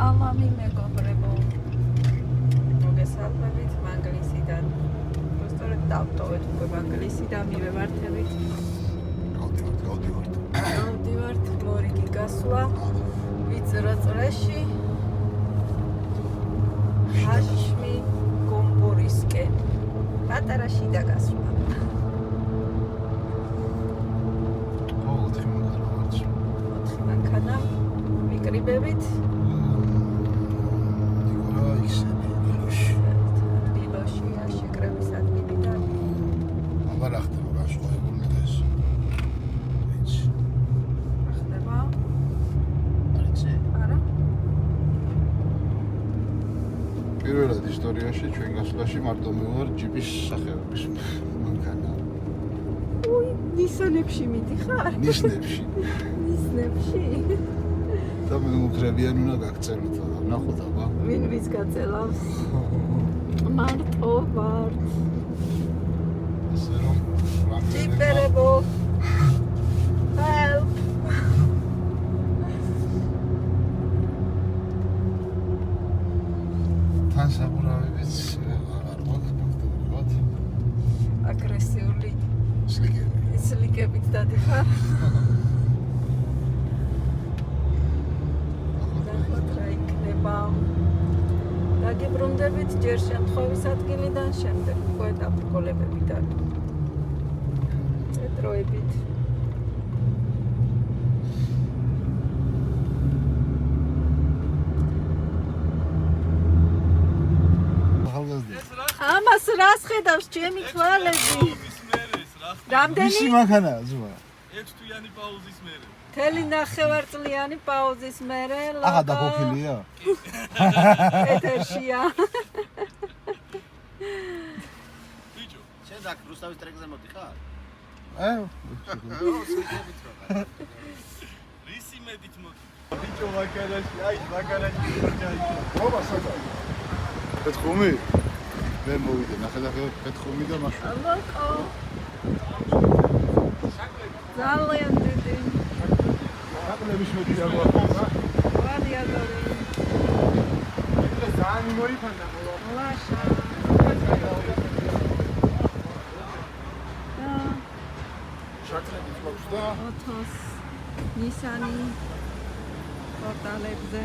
სალამი მეგობრებო. მოგესალმებით მანგლისიდან. სწორედ დავტოვეთ უკვე მანგლისიდან მივემართებით. გავდივართ გლორიკი გასვლა. ვიწრო წრეში. ჰაშმი გომბორისკენ. პატარა შიდა გასვლა. მანქანა მიკრიბებით. დილოშია შეკრების ადგილიდან. აბა რა ხდება გასვლა ეს? ვიცი. რა ხდება? არიცი. არა. პირველად ისტორიაში ჩვენ გასვლაში მარტო მე ვარ ჯიპის სახეობის მანქანა. უი, ნისანებში მიდიხარ? ნიშნებში. ნისნებში? და მე უკრებიან უნდა გაგწელოთ და ნახოთ აბა. ვინ ვის გაწელავს? მარტო ვარ. ასე რომ ჭიპერებო. Help. თან საბურავებიც აღარ მაქვს ფაქტობრივად. აგრესიული სლიგები. სლიგებით დადიხარ. ნახოთ რა იქნება. დაგიბრუნდებით ჯერ შემთხვევის ადგილიდან, შემდეგ უკვე დაბრკოლებებიდან. წეტროებით. ამას რას ხედავს ჩემი თვალები? რამდენი? ვისი მანქანაა ზოა? 6 თვიანი პაუზის მერე. მთელი ნახევარწლიანი პაუზის მერე აღა დაგოქილია? ეთერშია. ბიჭო, შენ აქ რუსთავის ტრეკზე მოდიხარ? რისი მედით მოდი? ბიჭო მაგარაში, აი მაგარაში ჯაი. ობა სადა. პეტრომი. მე მოვიდე, ნახე პეტრომი და მაშინ. ლოკო. ძალიან დიდი. აკლების მოდიდა გვაქვს. ვადიადორი. ეს ზანი მოიფანდა ხოლმე. ლაშა. შაკრები გვაქვს და ოთოს. ნისანი. პორტალებზე.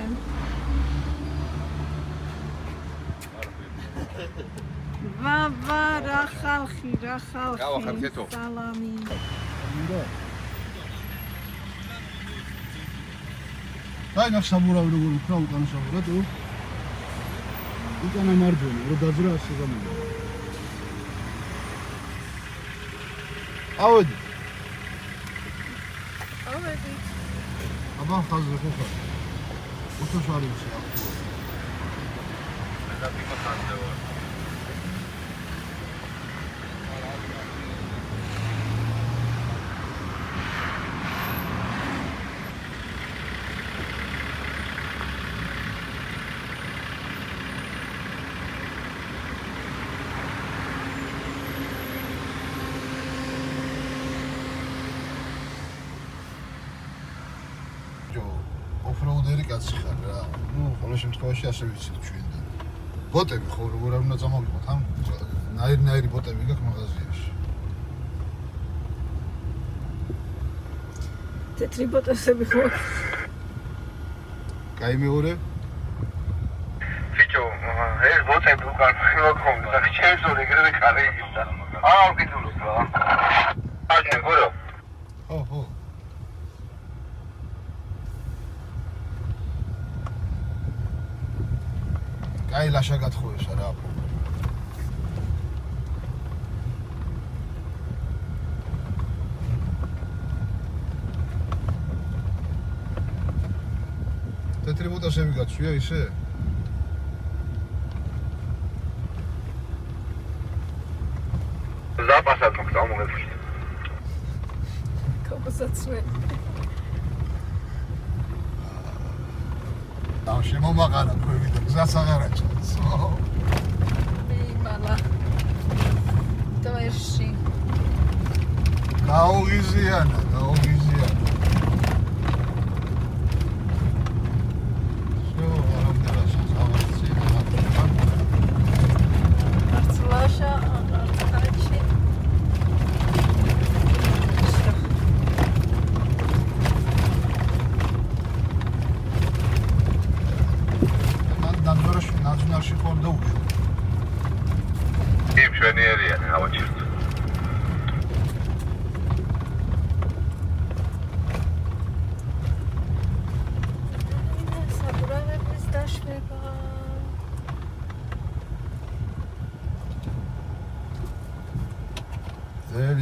ვა რა ხალხი. გავახარ ქეთო. სალამი. და აი ნახ საბურავი როგორ ვქნა უკანა საბურა თუ უკანა მარჯვენა რო დაძრა ასე გამოდი ავედი აბა ხაზზე ხო ხარ უთოს არის აქ და პიკო ხანდევა. ოფროუდერი კაცი ხარ რა. ნუ ყოველ შემთხვევაში ასე ვიცით ჩვენ და ბოტები ხო როგორ არ უნდა წამოვიღოთ ამ ნაირი ბოტები გაქვს მაღაზიაში. თეთრი ბოტოსები ხო? კაი მეორე ბიჭო, ეს ბოტები უკან მოკონდა და ჩემს ეგრევე კარიგია. აა ვკითხულობ რა. აი გურო. ხო. კაი ლაშა გათხოვეს რა. თეთრი ბოტოსები გაცვია ისე? ზაპასად მოგწავ მოგეფში. კოპოსაცვე. ამ შემომაყარა ქვევი და გზას აღარ აჭარს. იმალა. დოერში. გაუღიზიანა. შო,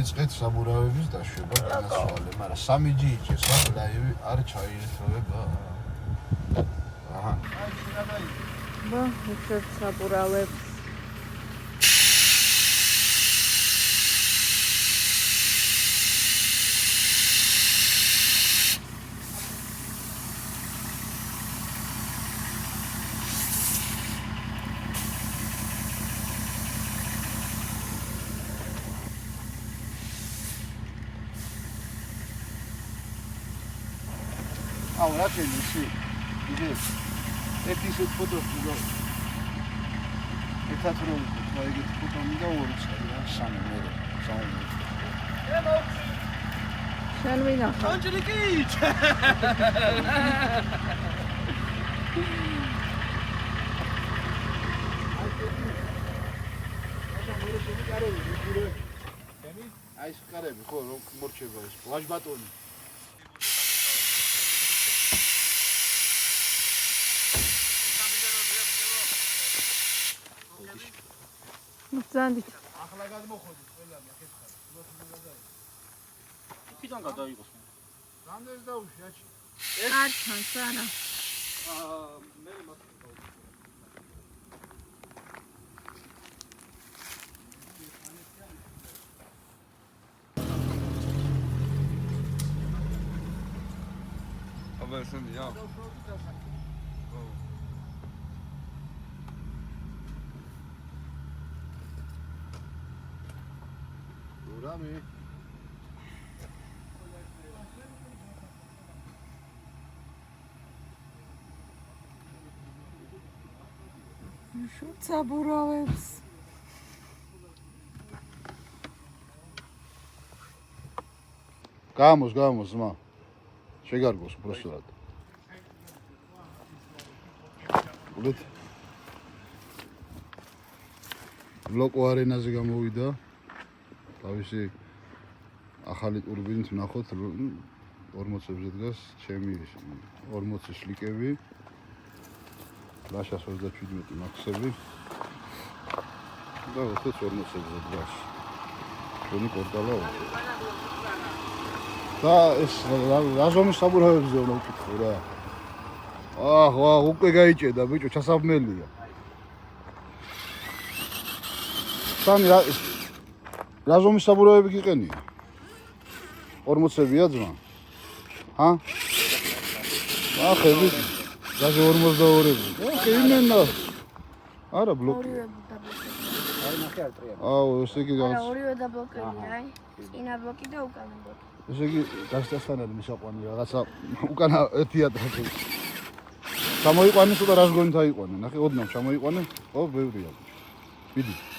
დავიწყეთ საბურავების დაშვება განასვალე, მაგრამ 3G იჭერს ლაივი არ ჩაირთვება. აჰა. ბა, უცებ საბურავებს. რა შეიძლება ისი? იდეა. ეთისეთ ფოტოს ვიღო. ერთად რომ ვიქო, ეგეთი ფოტო მინდა ორი წელი რა, სამი მერე, სამი. შენ ვინახავ? ანჯელიკით! აი ეს კარები ხო რომ მორჩება ეს ლაჟბატონი. მძანდით. ახლა გადმოხოდით ყველანი ახეთქა. იქიდან გადაიღოს. რამდენი დაუშვი აჩი? არ ჩანს არა. მე მას აბა ესენია. რამე შუთ საბურავებს. გამოს ზმა შეგარგოს უბრალოდ ულეთ ლოკო არენაზე გამოვიდა თავისი ახალი ტურბინით ვნახოთ 40-ზე დგას ჩემი 40 შლიკები ლაშას 37 მაქსები და 40-ზე დგას ჩვენი პორტალა და ეს რაზომის საბურავებზე უნდა ვკითხო რა აჰ უკვე გაიჭედა ბიჭო ჩასაბმელია სანი რაზომის საბურავები გიყენია 40-ებია ძმა ჰა ახები გაზე 42-ები ახე იმენა არა ბლოკი აი ნახე არ ტრია. აუ ესე იგი არა ორივე დაბლოკებია, აი. წინა ბლოკი და უკანა ბლოკი. ესე იგი გასწასთან მისაყვანი რაღაცა უკანა ერთია ტრაკი. ჩამოიყვანე თუ და რას გონით აიყვანე? ნახე ოდნავ ჩამოიყვანე. ო ბევრია.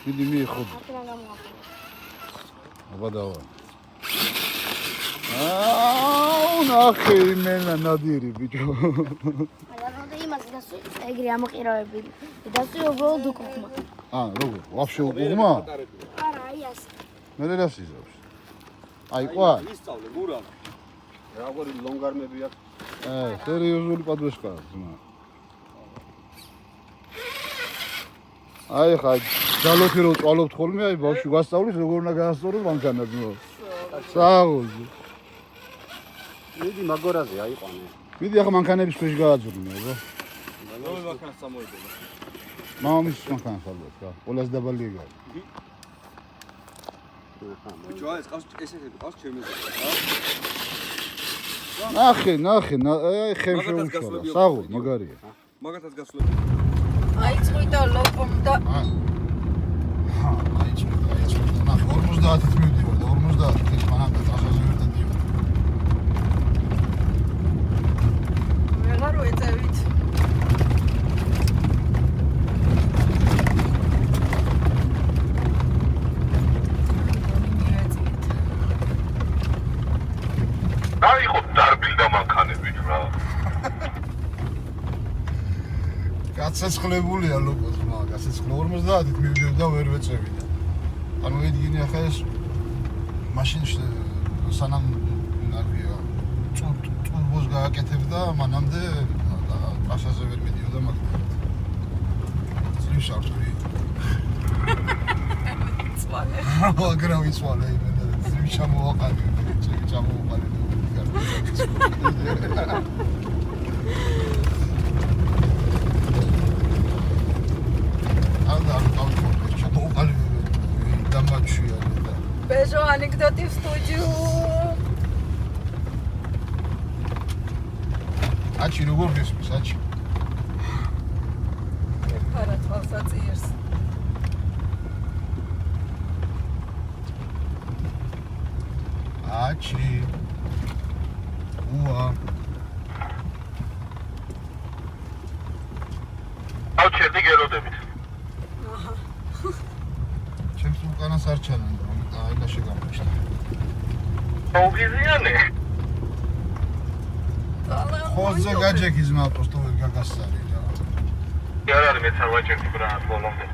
მიდი მიიხოდ. აქედან გამოაყენე. აბა დავა. აუ ნახე იმენა ნადირი ბიჭო. აი რა იმას დასვი ეგრე ამოყირავები. დასვი უბრალოდ უკუღმა. აა როგორ? ვაფშე უკუღმა? არა, აი ასე. მე რას იზავს? აიყვა? ისწავლე გურამ. როგორი ლონგარმები აქვს? სერიოზული პადვეშკაა ძმა. აი ხა ძალოთი რო წვალობთ ხოლმე, აი ბავშვი გასწავლის როგორ უნდა გაასწოროს მანქანა ძმა. საუზი. მიდი მაგორაზე აიყვანე. მიდი ახლა მანქანების ქვეშ გააძვრინე, აბა. რომელ მანქანას წამოიდება? მამის მანქანას ალბათ, რა. ყველაზე დაბალი ეგაა. ბიჭო, ეს ყავს ესეთი ყავს ჩემზე. ნახე, აი ხემ შეუშალა. საღო, მაგარია. მაგათაც გასვლები. აი წვიდა ლოკომ და აი წვიდა. ნახე 50-ით მივდივარ და 50 ის მანამდე ტრასაზე ვერ დადიოდი. ვეღარ ვეწევით. დაიღოთ დარბილდა მანქანებით რა. გაცეცხლებულია ლოკოს მა, გაცეცხლ 50-ით მივდივარ და ვერ ვეწევიდა. ანუ ედგინე ახლა ეს მაშინში სანამ ნარგია ტურბოს გააკეთებდა, მანამდე ტრასაზე ვერ მიდიოდა მაგდრით. წვიშავთვი. წვალე. აგრავი წვალე იმენა. ჩემი ჩამოვაყალიბე. Bežo anekdoti v studiu. Ači, როგორ გესმის, აჩი? Ფარა თვალსაწიერს. აჩი. უა. ავჩერდი გელოდებით. ჩემს უკანას არ ჩანან, რომ აილა შეგამოჩნდა. აუგიზიანე. ხოზე გაჯექი ზმა просто ვერ გაგასწარი რა. არ არის მეც არ ვაჭერდი ბრა ბოლომდე.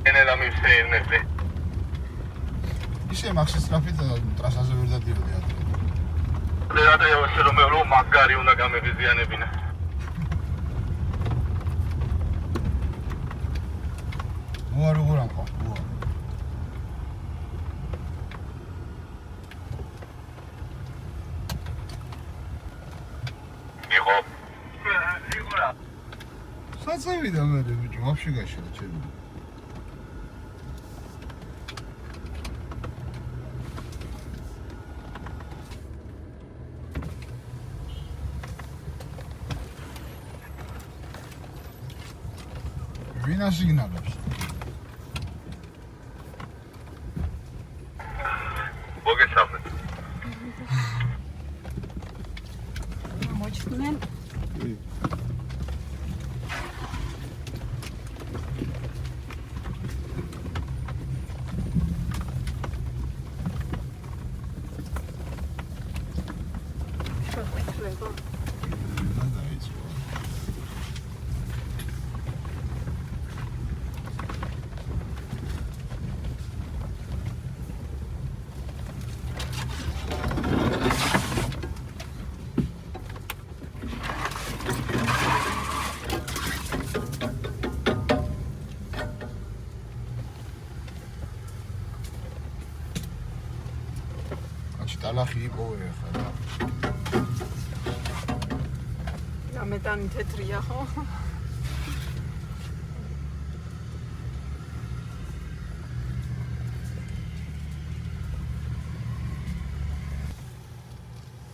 ენელა მივსეირნებდი. ისე მაქსის ტრაფიკ ტრასაზე ვერ დადიოდი ადრე. დადაევასე რომ მაგარი უნდა გამებიზიანებინა. უა როგორ ამყვა? უა. იყო. საწევიდა მე ბიჭო, ვაფშე გაშლა ჩემი. ვინ ასიგნალებს? მოგესალმებით. მოჩვენენ. შევეცვლება. ტალახი იპოვე ახლა რა. გამეტანი თეთრია ხო?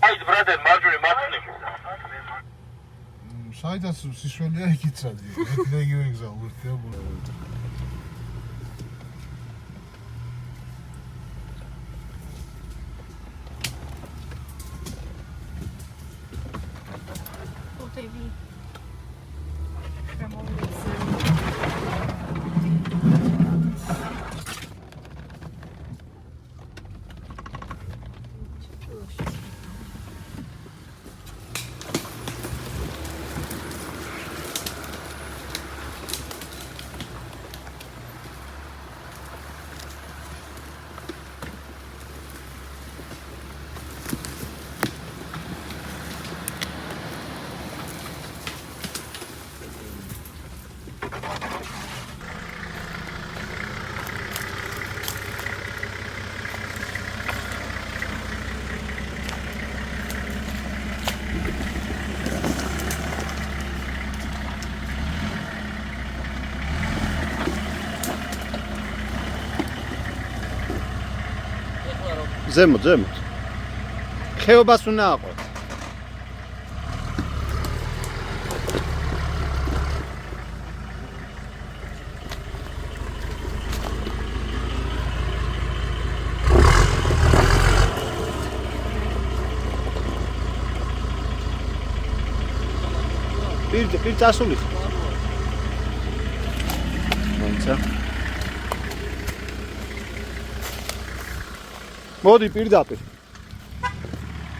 აი ბრადერ მარჯვნივ მარჯვნივ. საიდაც სიშველია იკიცადი. მე იგივე გზა ურთიაბულა. ზემოთ. ხეობას უნდა აყოთ. პირ წასულის. მოიცა. მოდი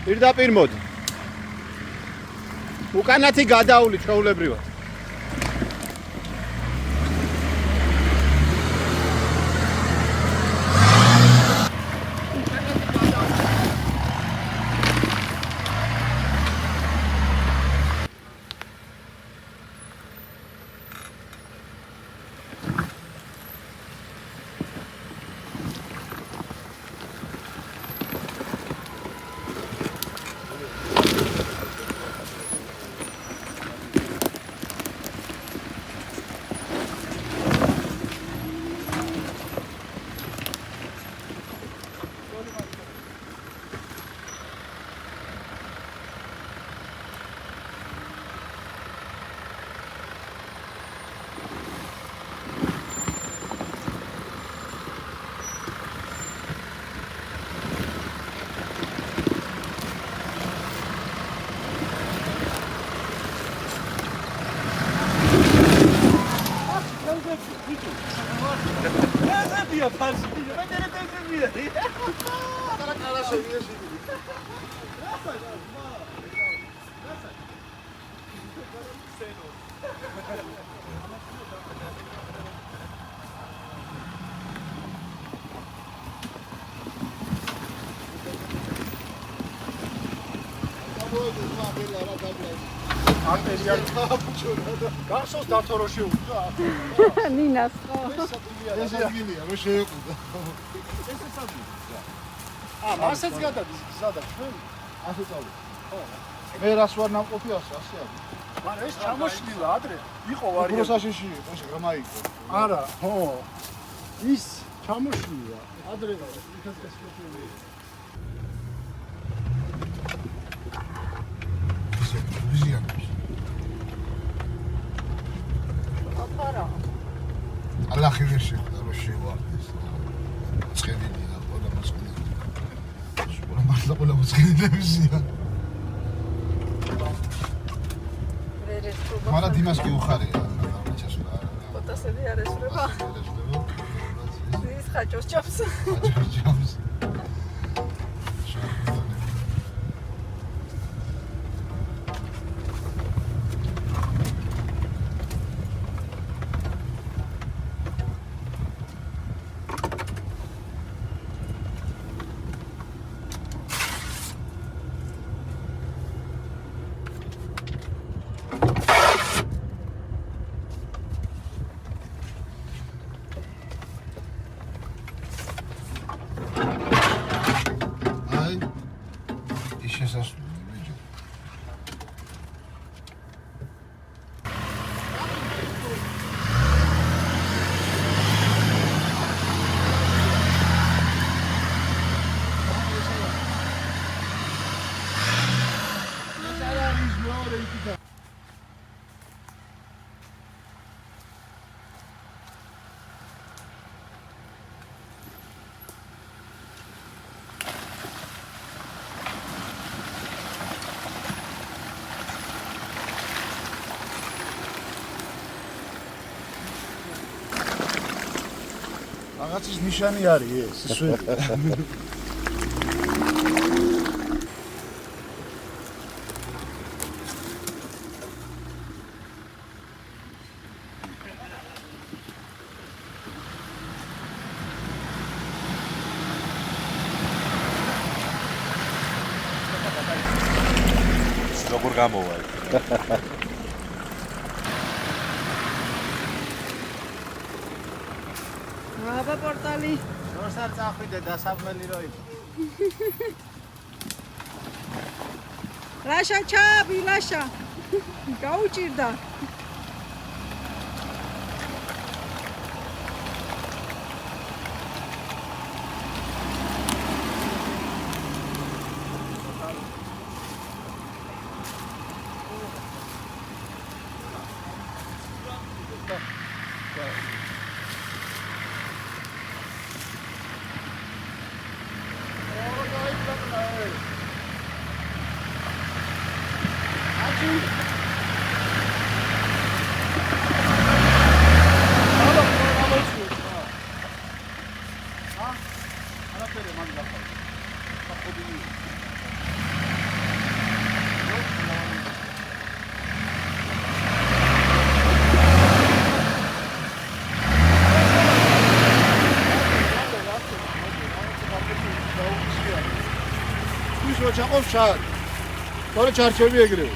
პირდაპირ მოდი. უკანათი გადაული ჩაულებრივად. არტერია გახსოვს დათოროში უკრა ნინას. ეს ადგილია რო შეეყუდა. მასეც გადადის სადა ჩვენ ასე წავი. ხო. მე რას ვარ ნამყოფი ასე არის. მაგრამ ეს ჩამოშლილა ადრე იყო ვარიანტი. პროსაშიში იყო, გამაიგო. არა, ხო. ის ჩამოშლილა ადრე იქაც გასწრებული. ვიზიანებს. აფარა. ალახი ვერ შეხვდა რო შევარდეს. ცხენილია ყველა მოსწონილი. სულ მართლა ყველა მოსწონილი ვიზია. მაგრამ დიმას კი უხარია. ფოტოსები არ ესურება. ის ხაჭოს ჭამს. ჭამს. რაღაცის ნიშანი არის ეს, სულ. როგორ გამოვა? აბა პორტალი. როცა წახვიდე დასაბმელი რო იყო. რაშა ჩაბი, რაშა. გაუჭირდა. ჩაყობს შარ. თორე ჩარჩები ეგრევე.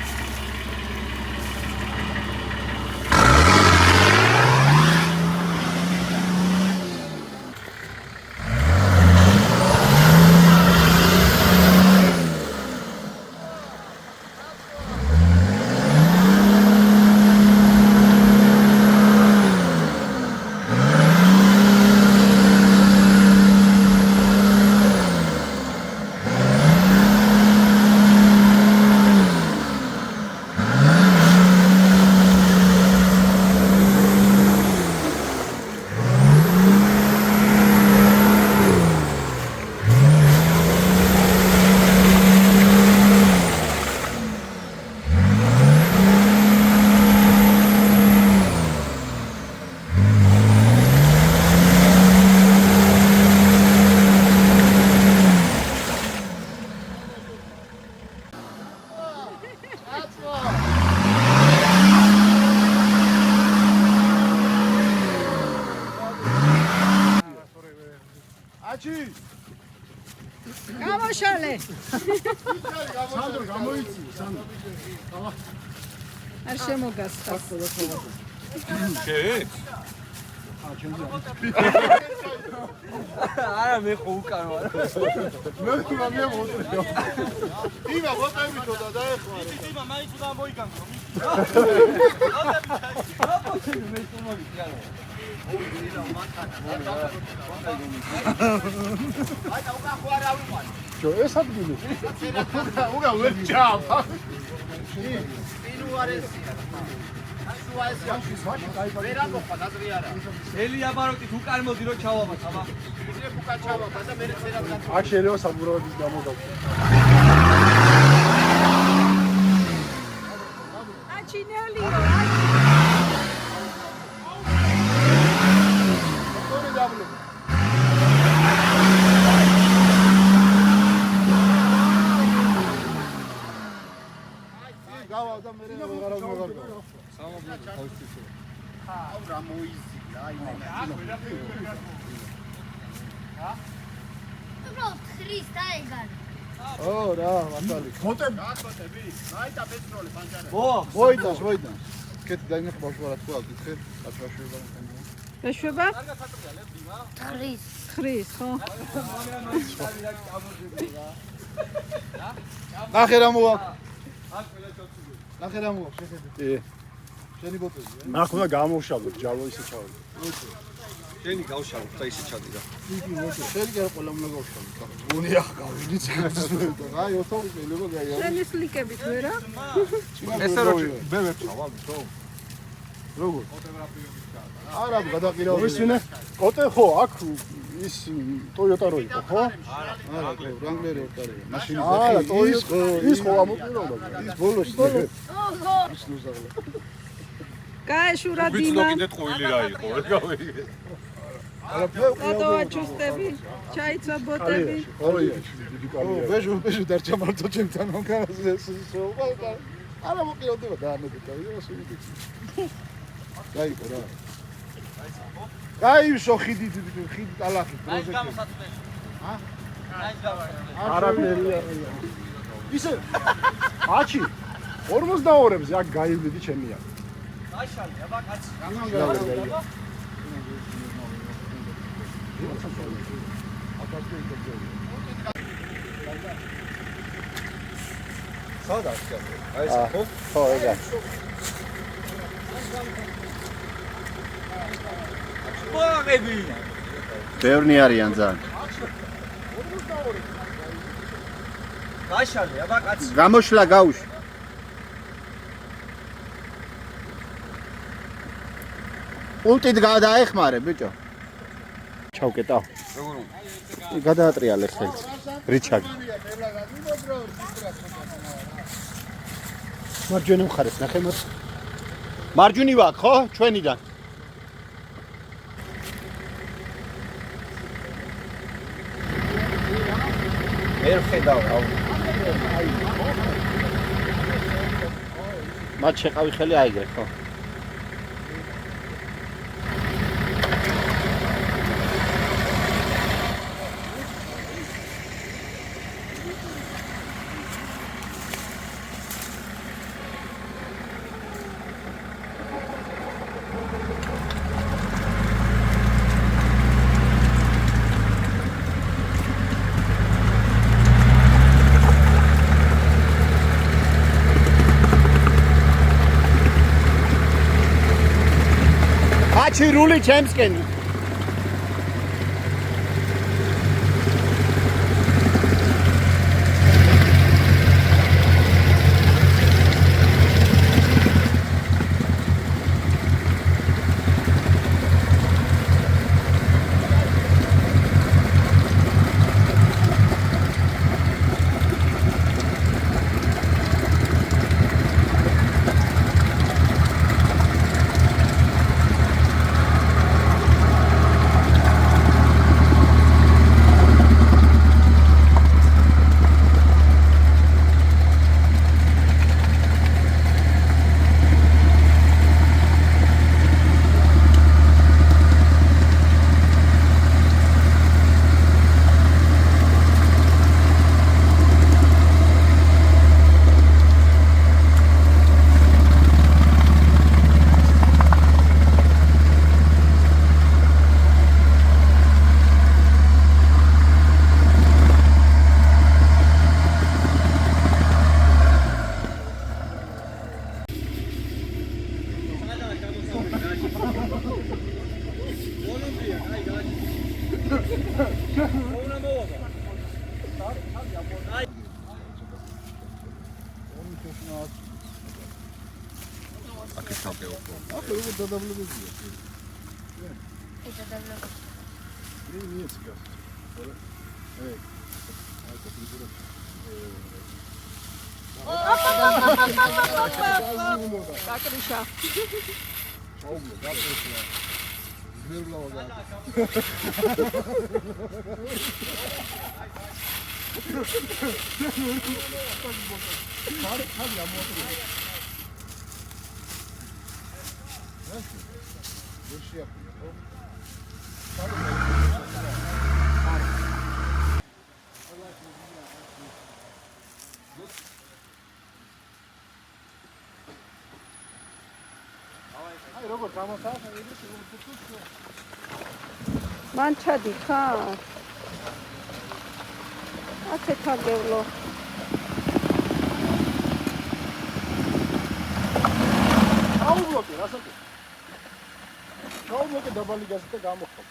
სანდრო გამოიწიო სანდრო არ შემოგასწრას. არა მე ხო უკან ვარ. მე მე მოუწევ იმა ვოტები თო და დაეხმარე იმა მაინც უნდა მოიგანგო. ჯო ეს ადგილი უგა ვერ ჩაფა ელი აბაროტით უკან მოდი რომ ჩავაბათ აბა. აქ შეიძლება საბურავების გამოგაქვს აჩინელიო. ორი დაბლო გავა და მე ვეღარ მოგარდა უბრალოდ ხრის დაეგარ. ო რა მართალი მოტები მაიტა პეტროლი პანჯარა. მოიტანს კეთ დაინახე ბავშვი რა თქვა გითხე აწვაშვება გაშვება? ხრის. ხრის, ხო? ნახე რა მოაქვს ნახე რა მოაქვს შეხედე შენი ბოტელი ნახ უნდა გამოვშალოთ ჯალო ისე ჩავდი შენი გავშალო და ისე ჩადიდა. შენი კი არ ყველა უნდა გავშალოთ უნია გავიდით აი ოთო შეიძლება გაიარო შენი სლიკებით ვერა? ესე რო მე ვერ ჩავალთო. როგორ არა გადაყირავდი ისინე კოტე ხო აქ ის ტოიოტა რო იყო ხო არა რანგლერი ორტარი მაშინ არა ის ხო ამოყირავდა ის ბოლოს ოღო. ის ნუზაღლა გაეშურა დინა. ტყუილი რა იყო რა გავიგე. გადავაჩუსტები, ჩაიცა ბოტები. ორი დიდი კალია ბეჟუ დარჩა მარტო ჩემთან მაგაზე სოვა არა მოყირავდება და ამედითა ვიდეოს ვიდეო გაიგო რა გაივსო ხიდი ტალახი პროჟექტი არაფერი ისე აჩი 42-ებზე აქ გაივლიდი ჩემია გაშალი აბა კაცი. სადა ახლა? აი ეს ხო? ხო ეგა ბოღები. ბევრნი არიან ძალიან. გაშალი აბა კაცი. გამოშლა გაუშვ. ულტით გადაეხმარე ბიჭო. ჩავკეტავ. როგორ უნდა? გადაატრიალე ხელს. რიჩაგი. მარჯვენა მხარეს ნახე მას. მარჯვნივ აქ ხო? ჩვენიდან. ვერ ხედავ რა. მათ შეყავი ხელი აიგრე ხო? ჭირული ჩემსკენ აქ ჩავკეო. ახლა როგორ დადაბლებებია? ეს დაბლოკი. მიეც გას. აი. აი კოპიურა. დაკრიშა. აუგო, დაფრესია. ძვირბლავა და. ხარ გამოაკვირა. ვერ შეაფრია, ხო? აი როგორ გამოსახა ის მან ჩადი ხარ? აქეთ აგევლო. აუგლოკი, რასაკი? აუგლოკი დაბალი გაზი და გამოხდა.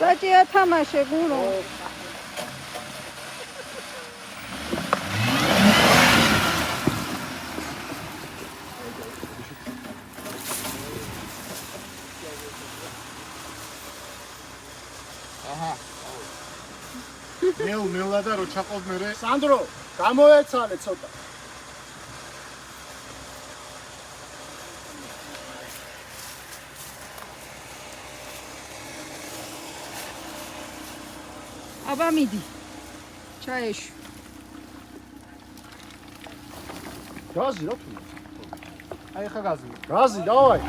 საჭია თამაშე გურო. აჰა. ნელა და რო ჩაყავ მე. სანდრო, გამოეცალე ცოტა. აბა მიდი. ჩაეშვი. გაზი რა თუ? აი ხა გაზი. გაზი, დავაი.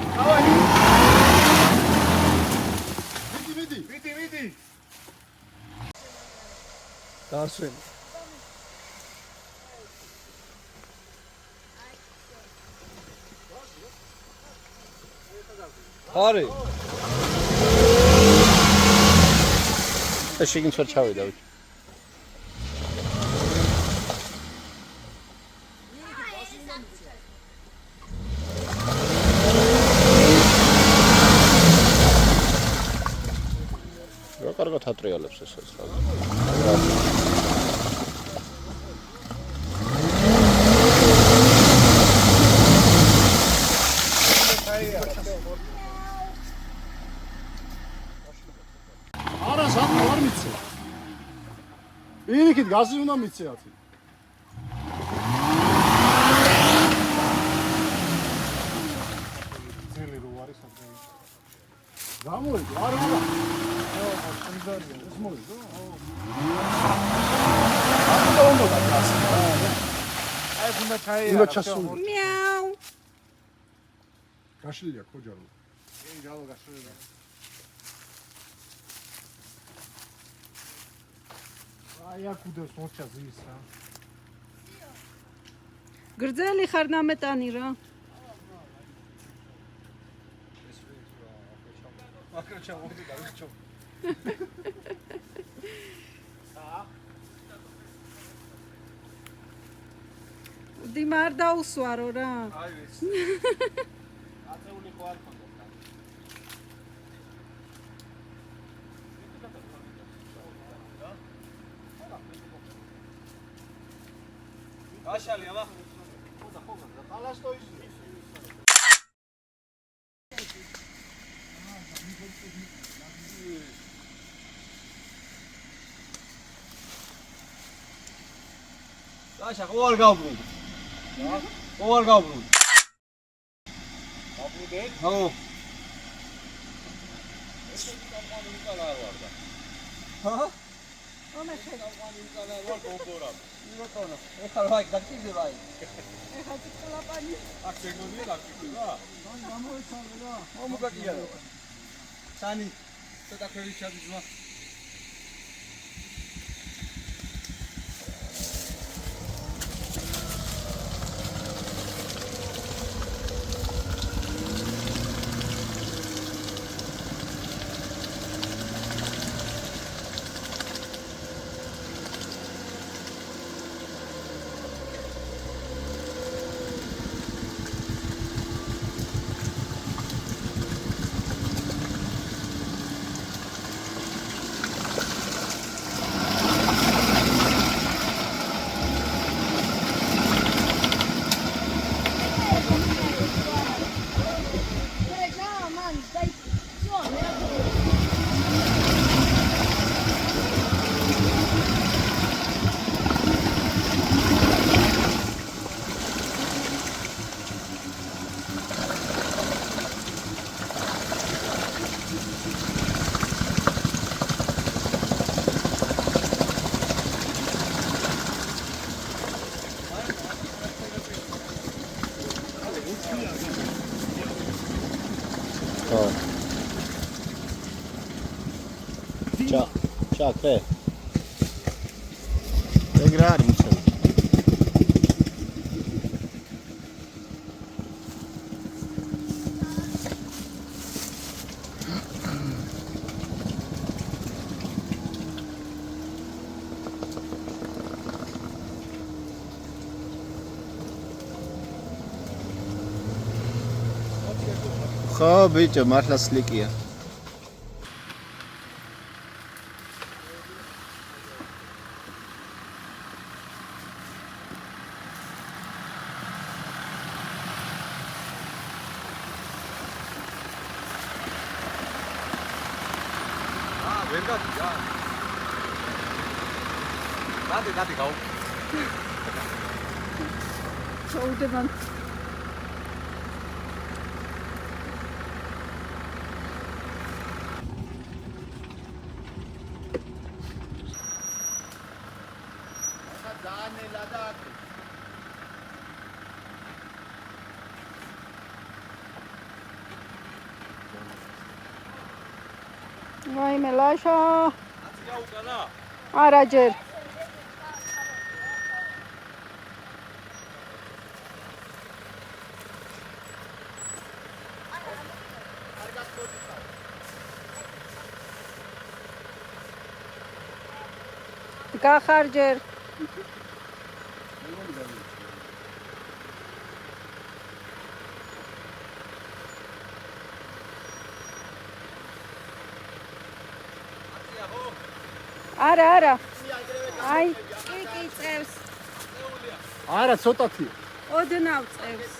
მიდი. დასვენ. არი. შეგინც ვერ ჩავიდა ვიცი. რა კარგად ატრიალებს ეს რა. არა სანდრო არ მიცე. პირიქით გაზი უნდა მიცეათი. ძელი რო არის ასე. გამოიდი, არა. ეს მოიძო. აა უნდა გასა. აი უნდა ჩაი. უნდა ჩასული. მიაუ. გაშლილია ხოჯარო. ეი ძალო გაშლილია. აი აქ უდევს მორჩა ზის რა. გრძელი ხარ ნამეტანი რა. აკრჩა მოდი და ვიჩო. დიმარ დაუსვარო რა. აი ეს. აწეული ხო არ ხონდა. აშალი აბა. ხოდა. ალას то ის. აშა ყოველ გავბრუნ. ყოველ გავბრუნ. გაბრუნდე? ხო. ეს კომპანია უკანა არ ვარ და. ჰა? ონა შეგა. კომპანია უკანა არ ვარ გომბორა. იროკონა. ეხლა ვაი დაგჭირდება აი. ეხლა ციკლაპანი. აქ შეგონია დაგჭირდება? ან გამოეცალე რა. მომგაკია. სანი ცოტა ხელი ჩადიძმა. ხო. ჩაქრე. ეგ რა არის მიცემ? ხო, ბიჭო, მართლა სლიკია. ვერ გადია. დადი გაუ. ჩაუდებან. ძალიან ნელა და აქ. ვაიმე ლაშა. აცი გაუკანა. არა ჯერ. გახარ ჯერ. არა. აი, კი, წევს. არა, ცოტათი. ოდნავ წევს.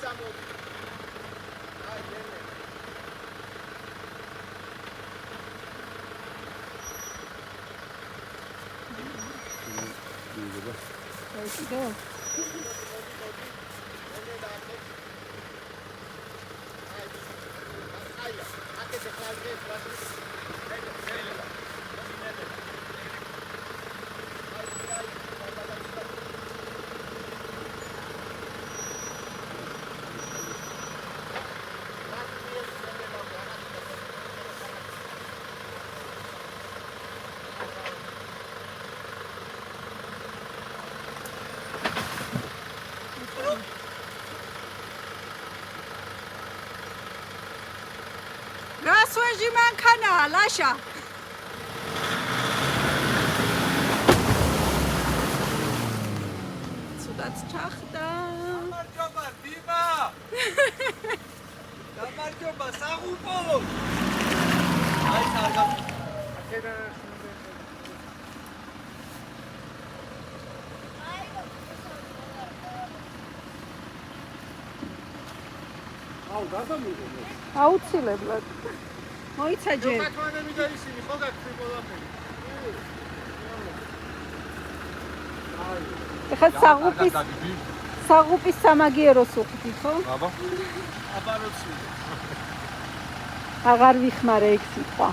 რასვეჟი მანქანა ლაშა ცუდაც ჩახდა გამარჯობა დიმა გამარჯობა საღუპო აი სარგა აუ გადამიღო. აუცილებლად მოიცა ჯერ გაკმანები და ისინი ხო გაქცევ ყველაფერი. ეხლა საღუპის სამაგიეროს უხდით ხო? აბა. აბა როცი. აღარ ვიხმარე ეგ სიტყვა.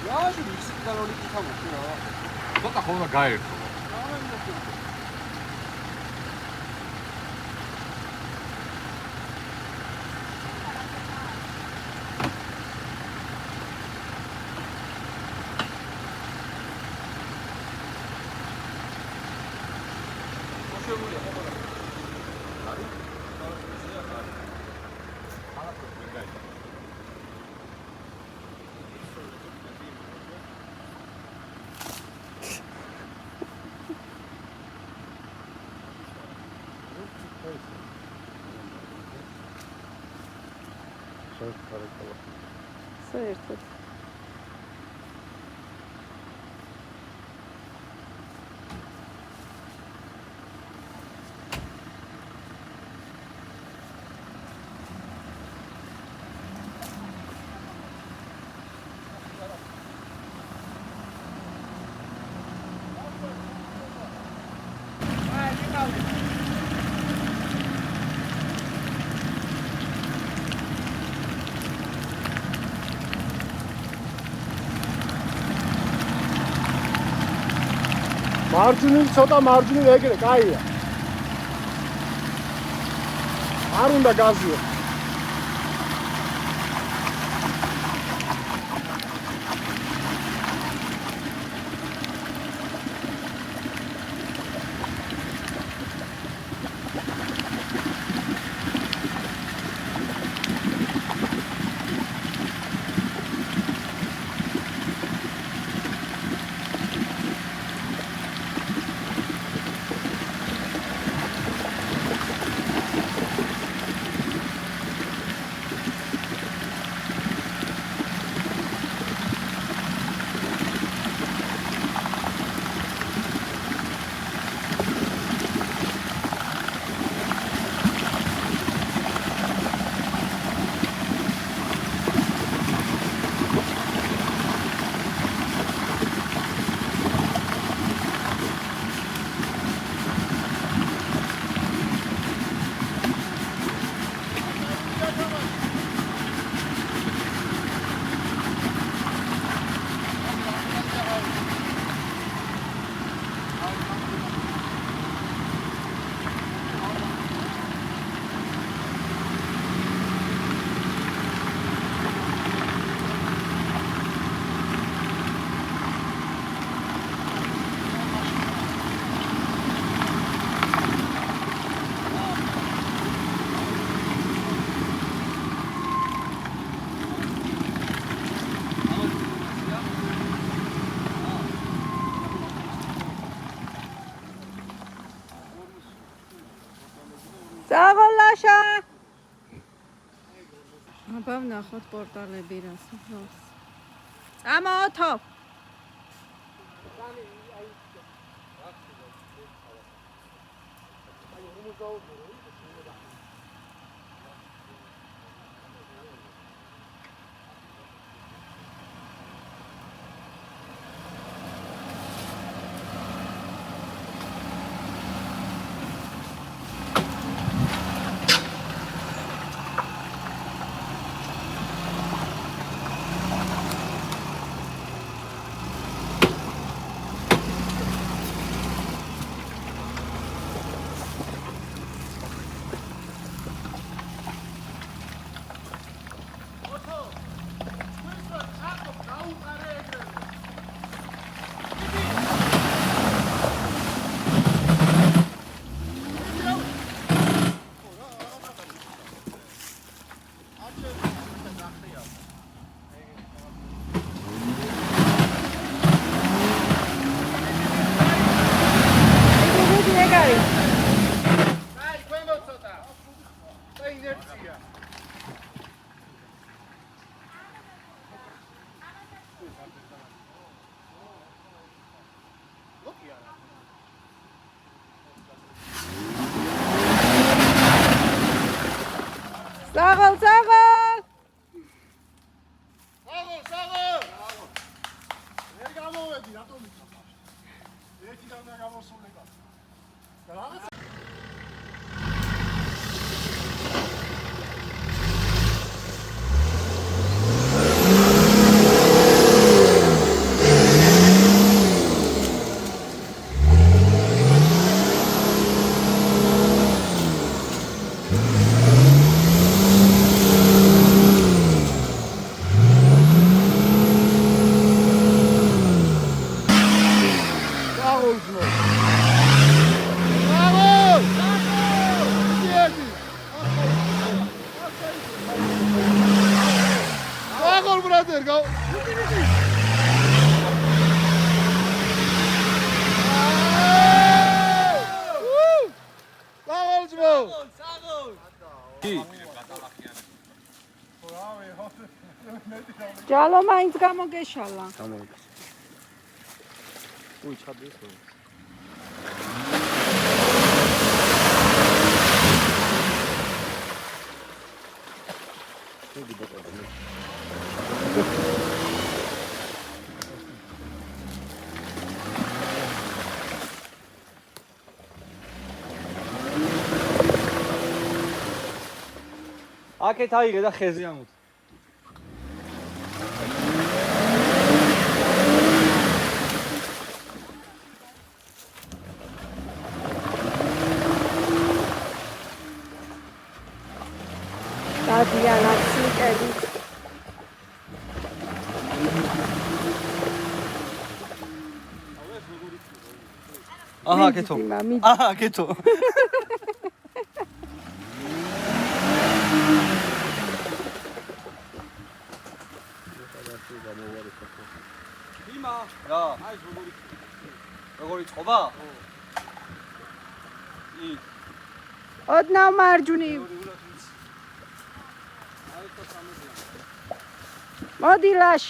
რაში ის გაროლი ხამოთი რა. ცოტა ხოლმე გაერთო. საერთოდ მარჯვნივ ცოტა მარჯვნივ ეგრე, კაია. არ უნდა გაზიო. წაღოლაშა აბა ვნახოთ პორტალები რას აქვს წამოთო წაღოლ წაღოლ ვერ გამოვედი, რატომ იქნება? ერთიდან უნდა გამოსულიყო. და რაღაც ჯალო მაინც გამოგეშალა უი ჩადეს ხო აქეთ აიღე და ხეზე ამოწ ადამიანად სიტები. აჰა, კეთო. აჰა, კეთო. იმა, რა, აი როგორი წყობა? ოდნავ მარჯვნივ. მოდი ლაშ.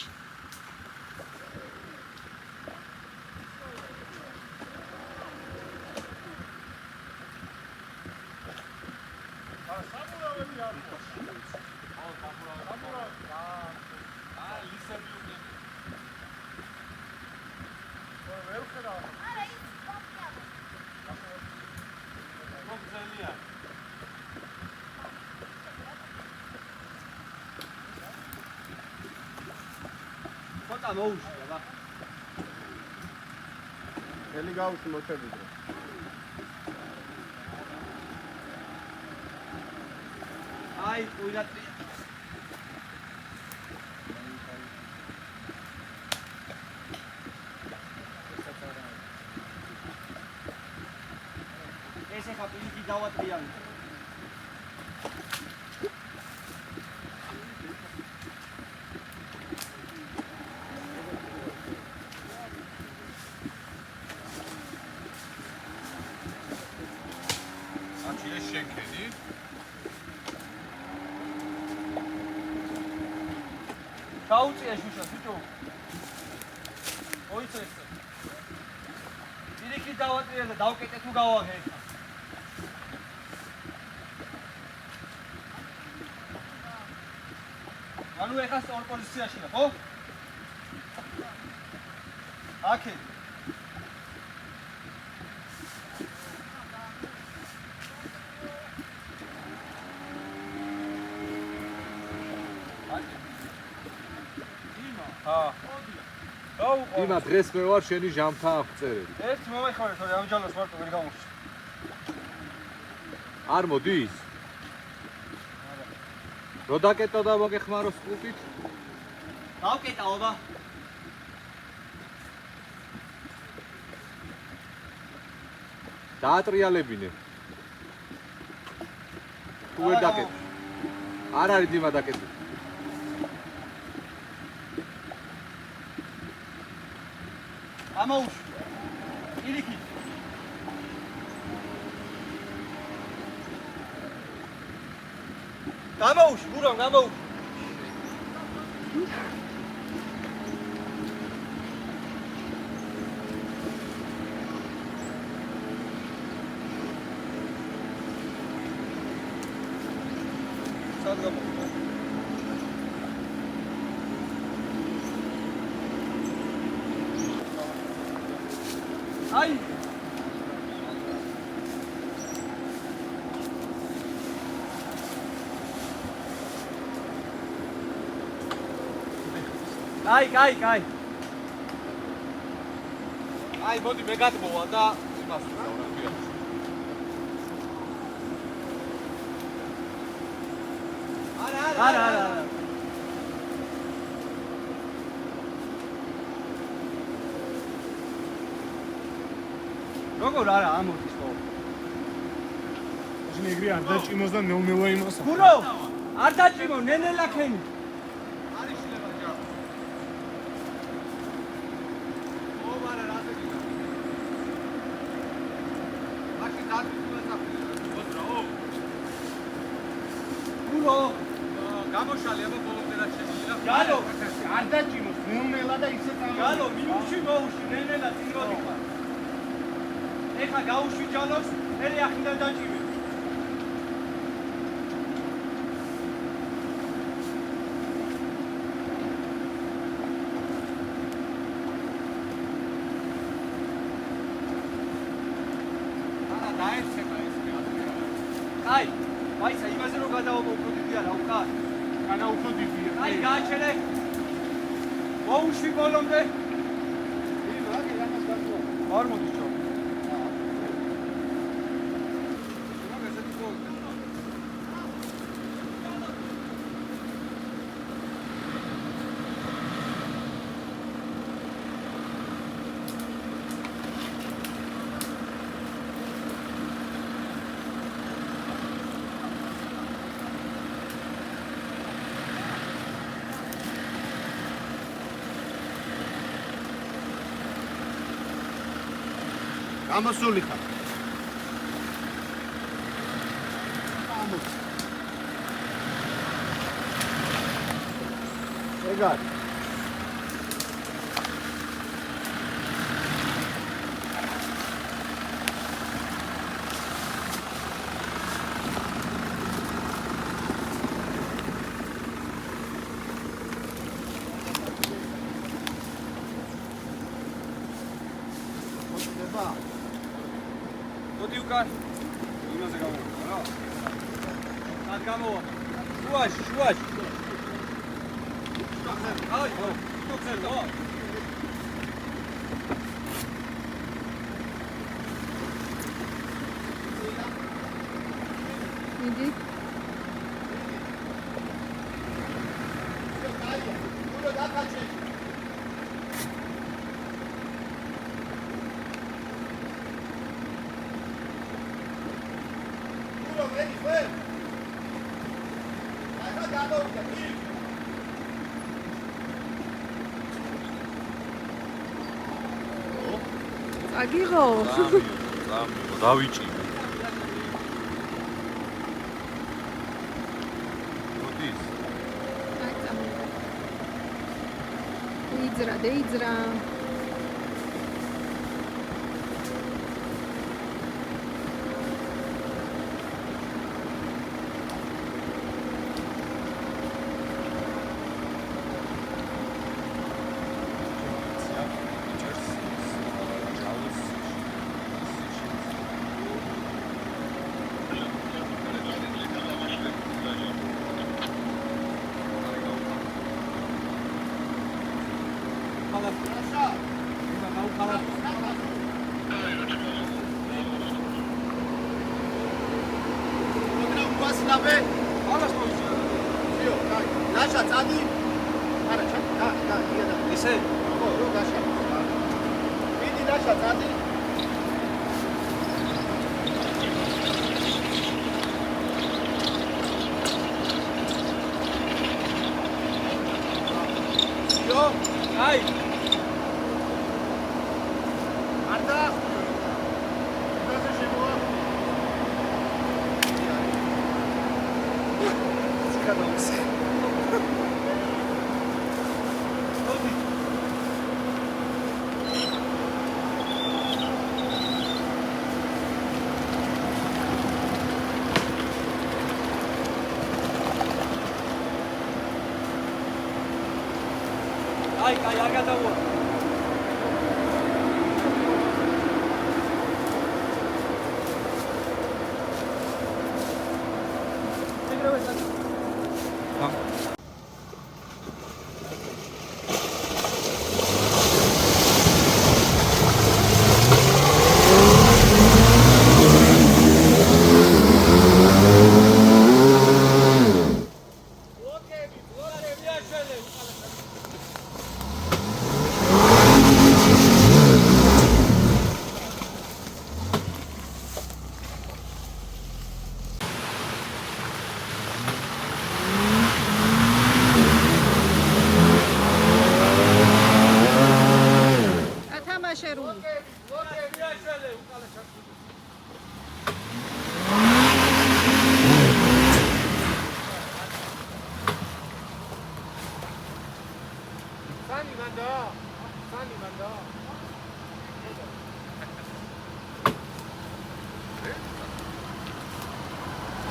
ხოთა მოუშია, რა. ელი გავუსი მოწებიდე. აი, უილატი. ესე ხაპილი დავატრიანი. გაუწია შუშა, ბიჭო. ოიცეს. პირიქით დავატრია და დავკეტე თუ გავაღე ეხლა. ანუ ეხლა სწორ პოზიციაშია, ხო? აკე. იმა დღეს მე ვარ შენი ჟამთან აღწერელი. ერთ მომეხმარე, თორე ამჯერად მარტო ვერ გამოუშვი. არ მოდის? რო დაკეტო და მოგეხმარო სკულპით? დავკეტაო და დაატრიალებინე. თუ ვერ დაკეტო. არ არის დიმა დაკეტო. ამოუშ. ირიქი. გამოუშ, ბურამ, გამოუშ. სად გამო? აი კაი. აი მოდი მე გადმოვა და იმას ვიყავ. არა. როგორ არა ამოდის ხო? ნეგრი არ დაჭიმოს და ნელ-ნელა იმას. ბურო, არ დაჭიმო, ნენელა ხენი. არის შეიძლება ჯა. ო მარა რაზე გიქნა. მაშინ დაწვილა საფრთხე. ბურო, გამოშალი აბა ბოლომდე რა შეგვიძლია. ჯალო, არ დაჭიმოს ნელ-ნელა და ისე წამო. ჯალო, მინუში მოუში, ნენელა წინ მოდიხარ. ეხა გაუშვი ჯალოს, მერე ახიდან დაჭიმე. აი, მაისა იმაზე რომ გადავობა უფრო დიდი არა, უკან. ანა უფრო დიდია. აი, გააჩერე. მოუშვი ბოლომდე. არ მოდის ჯო. გამოსული ხარ. ეგარ. მოდი უკან. იმაზე გამოვა რა.ად გამოვა. შუაში. აი, თუქცელო. მიდი. აგიღო. დავიჭი. მოდის. აი წამოდი. იძრა. აი არდა დაზე შემოვა სკადავს აი აგადავა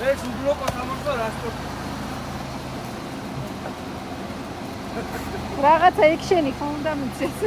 ეს უბრალოდ ამონდა რასტო რაღაცა ექშენი ხო უნდა მიცეს.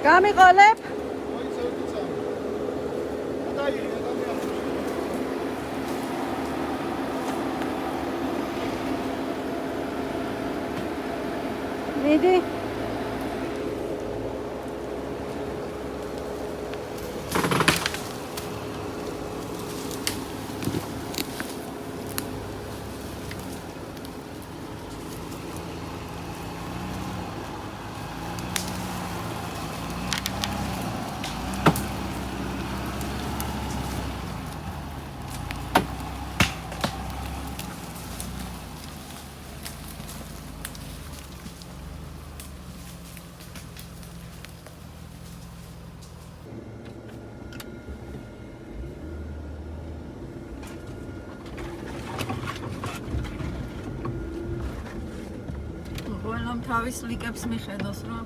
გამიყოლებ? მიდი. ყველამ თავის ლიკებს მიხედოს რა.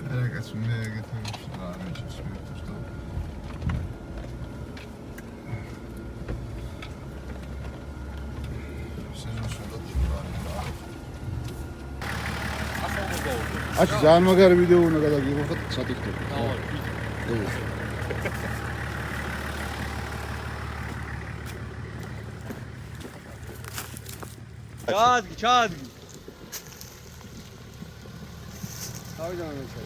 Აკაც მე ეგეთი რა მეჩეს მიხვდს და აშ ძალიან მაგარი ვიდეო უნდა გადაგიღოთ სატიკტოკ. ჩაადგი. თავიდან მეჩა.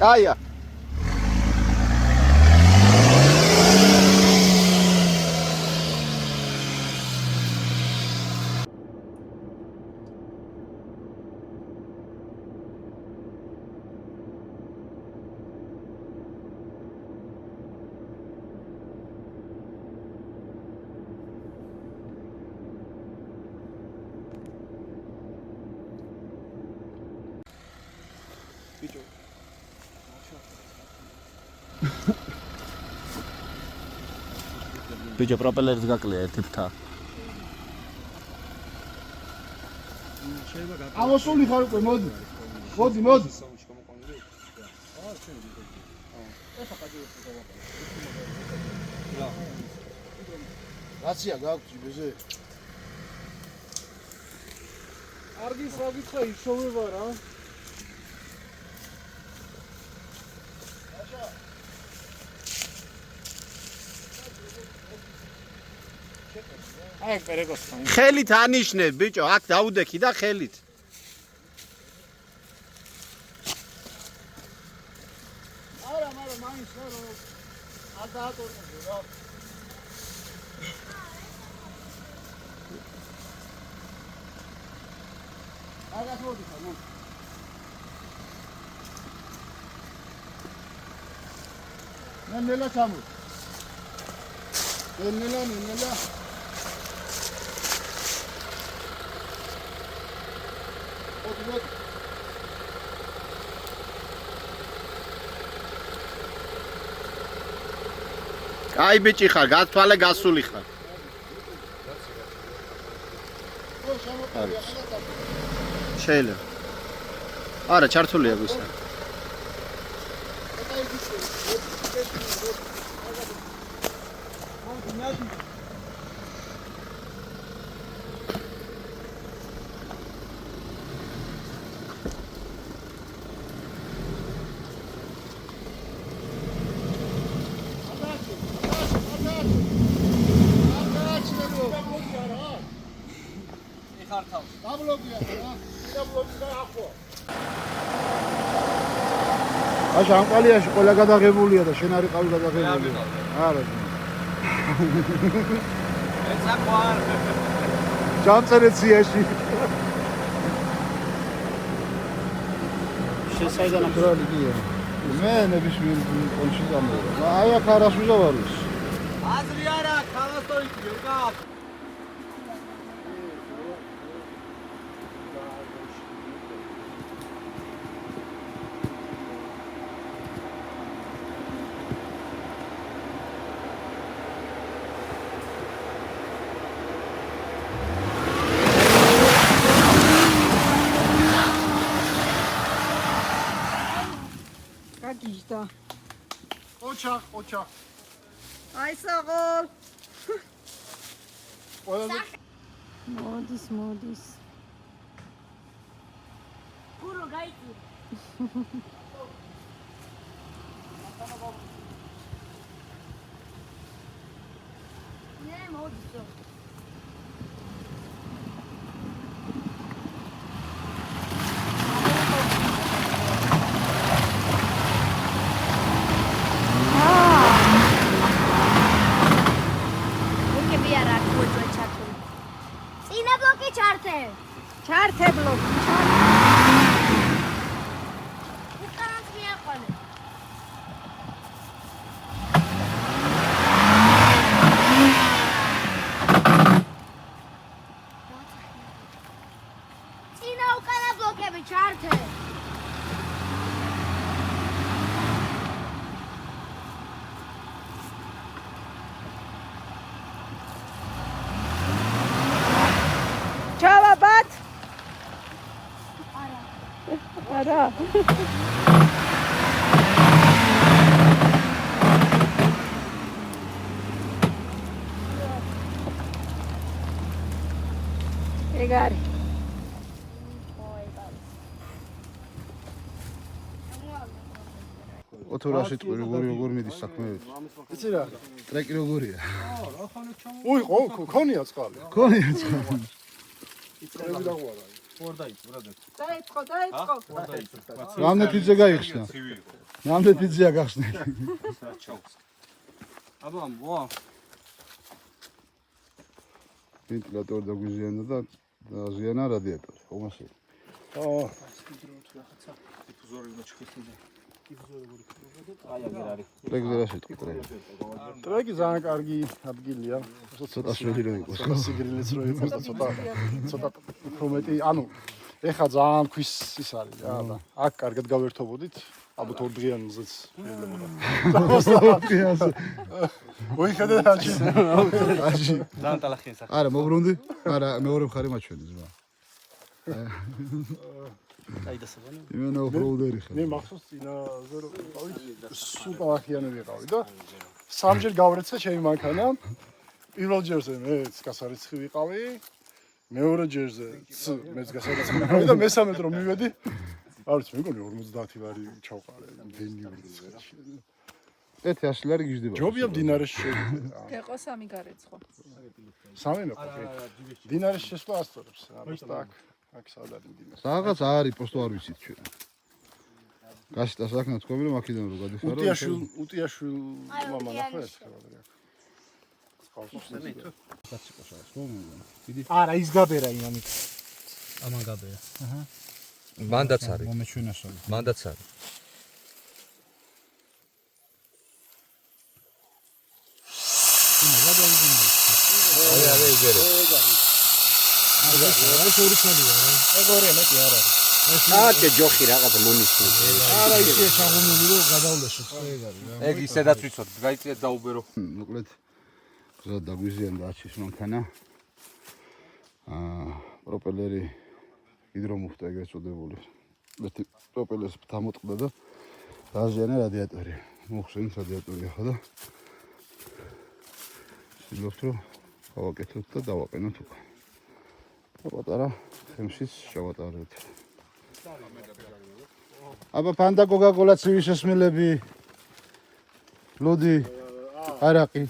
კაია. ბიჭო პროპელერს გაკლია ერთი ფთა. ამოსული ხარ უკვე, მოდი. მოდი. რაცია გაქვს ჯიბეზე? არგის რა გითხა ისოვება რა. აი პერეგოს ხან. ხელით ანიშნე ბიჭო, აქ დაუდექი და ხელით. არა, მაინც რა არ დაატორნებო რა. აგას მოდი ხა, ნუ. ნელა ჩამო. ნელა. ოდი. აი ბიჭი ხარ, გათვალე გასული ხარ. შეიძლება. არა, ჩართულია გვისა. აშა ამ ყალიაში ყველა გადაღებულია და შენ არის ყავი გადაღებული. არა. ეცა ყوار. ჯანწერეციაში. შესაიდან აკრალი გია. მე ნებისმიერ კონში გამოვიდა. აი აქ არას უზავაროს. აზრი არა, ქალასტოიკიო, გაკ. გიჟდა. ოჩა. აი საღოლ. ყველაზე მოდის. Puro gaiti. Ne modiso. Che mi era cuoio chato. Sina blocchi charte. ჩართე ბლოკი. უკანაც მიაყოლე. წინა უკანა ბლოკები ჩართე. ჩავაბათ. არა. ეგ არის. ოთორაში ტყვი როგორ მიდის საქმეებით? იცი რა? ტრეკი როგორია? უი, ქონია წყალი. ქონია წყალი. წყალი დაგვარა. დაიწყო. რამდენი გაიხსნა? რამდენი გახსნა? აბა მოა ვენტილატორი დაგვიზიანდა და დაზიანა რადიატორი. ხომასე. აა, ტრეკზე რა შეტყვი? ტრეკი ძალიან კარგი ადგილია. ცოტა შველი რო იყოს. სიგრილიც რო იყოს და ცოტა პრომეტი, ანუ ეხა ძალიან ქვის ის არის რა და აქ კარგად გავერთობოდით. აბა თორდღიანზეც შეიძლება. უი ხედე აჩი. ძალიან ტალახია სახე არა, მობრუნდი? არა, მეორე მხარე მაჩვენე ზმა. აი დასაბანო იმენა ოფროუდერი ხარ. მე მახსოვს წინაზე რომ ვიყავი, სულ ტალახიანი ვიყავი და სამჯერ გავრეცხე ჩემი მანქანა. პირველ ჯერზე მეც გასარიცხი ვიყავი. მეორე ჯერზე მეც გასარიცხი ვიყავი და მესამედ რომ მივედი არ ვიცი, მეგონი 50 ვარი ჩავყარე ბენიური ცხეთში. ეთი აშლარი გიждდება. ჯობია მდინარეში შევიდე. ეყო სამი გარეცხო. სამი მეყო. მდინარეში შესვლა ასწორებს. აბა აქ სად არის მდინარე? რაღაც არის, პოსტო არ ვიცით ჩვენ. გაშიტა საქმე თქვი რომ აქედან რო გადიხარო. უტიაშვილ მამა ნახეთ ხარ აქ. არა ის გაბერა იმამით. ამან გაბერა. აჰა. მანდაც არის. მომეჩვენასო. მანდაც არის. არა იგერე. ეს ორი ხალია რა. ეგორია მეტი არ არის. საათე ჯოხი რაღაცა მონიშნეს. არა ისე შაღუმული რომ გადავლეშო ეგ არის რა. ეგ ისედაც ვიცოდ, გაიწიეთ დაუბერო. მოკლედ გზა დაგვიზიანდა აჩის მანქანა. პროპელერი ჰიდრომუფტა ეგრეთ წოდებული. ერთი პროპელერს დამოტყდა და დაზიანა რადიატორი. მოხსენს რადიატორი ახლა და ვცდილობთ რომ გავაკეთოთ და დავაყენოთ უკვე. პატარა ხემშიც შევატარებთ. აბა პანდა კოკა-კოლა ცივი შესმელები. ლოდი არაყი.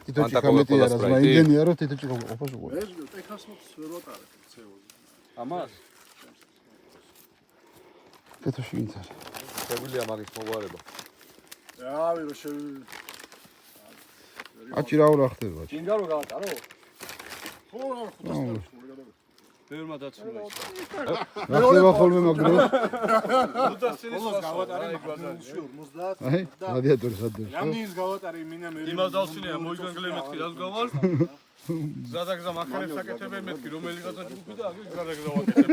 თითოჩი გამეტი არა ზმა იმდენია რომ თითოჩი ყოფას უყურე. ეს ტექნოსმოც ვერ ვატარებ CO-ზე. ამას თითოჩი ვინც არის. შეგვიძლია მაგის მოგვარება. რავი რომ შევ აჩი რა უნდა ხდება? ჯინგა რო გავატარო ხო რა ხუთასთან ბევრმა დაცულა ის რა ხდება ხოლმე მაგრო? ბოლოს გავატარე მაგნუში 50 აი, რადიატორი სადებს. რამდენის გავატარე მინა მე იმას დავსინე მოიგანგლე მეთქი რას გავალ ზადაგზა მახარებს აკეთებე მეთქი რომელიღაცა ჯგუფი და აგერ ზადაგზა ვაკეთებ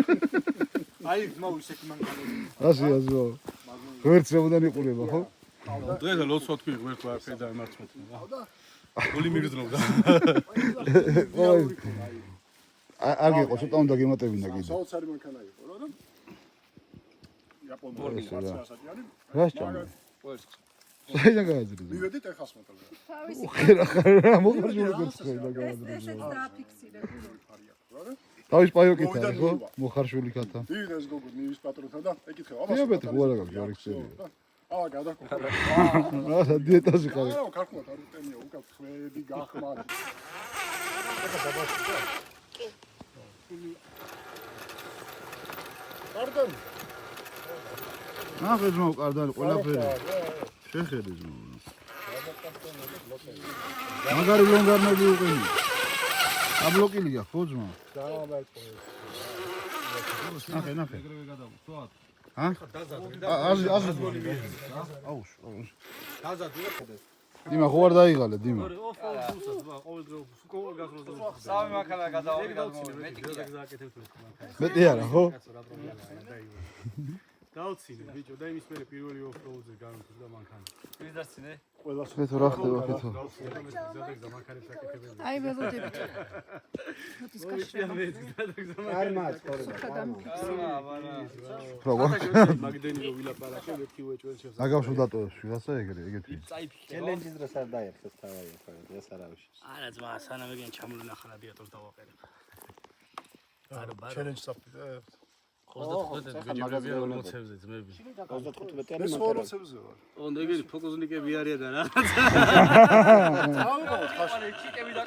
აი მოუსეკ მანქანა ასია ზო. ღერცებოდან იყურება ხო? დღეს ლოცვა თქვი ღერცვა არ ფედა მართმეთ რა გული მიგრძნობდა ой არ გიყო ცოტა უნდა გემატებინა კიდე. საოცარი მანქანა იყო რა და იაპონური ესე რა. ასათიანი. რას ჭამე? საიდან გააძრიზე? მივედით ეხას მოთხოვე. ხერა ხერა მოხარშული გწყვეტა გააძრიზე. ეს დააფიქსირებული. თავის პაიოკით არის ხო? მოხარშული კათა. მივიდეს გოგო მივის პატრონთან და ეკითხება. დიაბეტი ხო არა გაქვს ჯარისწერია. გადაკოხა. რა დიეტაზე ხარ? აა ქართულად არ უტენია უკან ხვეები გახმარ. ეხა დაბაში და. კარგად. ნახე ძმაო, კარდალი ყველაფერი. შეხედე ძმაო. მაგარი ლონგარნები უყენი. აბლოკილი გაქვს ხო ძმაო? ნახე, ნახე. ჰა? აუშ. დიმა ხო არ დაიღალე, დიმა. სამი მანქანა გადავიდა მეტი მეტი არა, ხო? დავცინე ბიჭო და იმის მერე პირველი ოფროუდზე გამიფრდა მანქანა. ვის დაცინე? ხეთო რა ხდება, ხეთო. აი ველოდებით. მოდის კაშხება. არ მაწყორე. პროგრამა. მაგდენი რო ვილაპარაკე ერთი უეჭვენ შევსა. აგავშო დატოვებს ვიღაცა ეგეთი. ჩელენჯის დროს არ დაიხსეს თავი ეს არავის. არა ძმა სანამ ეგენ ჩამოვლენა ხარადიატორს დავაყენებ. ჩელენჯ საფრთხე. 35 ბიჭებია 40-ზე ძმები. 35-იანი ეს 40-ზე ვარ. ოღონდ ეგენი ფოკუსნიკები არიან და რა. აუ, ხაშ. ჩიკები და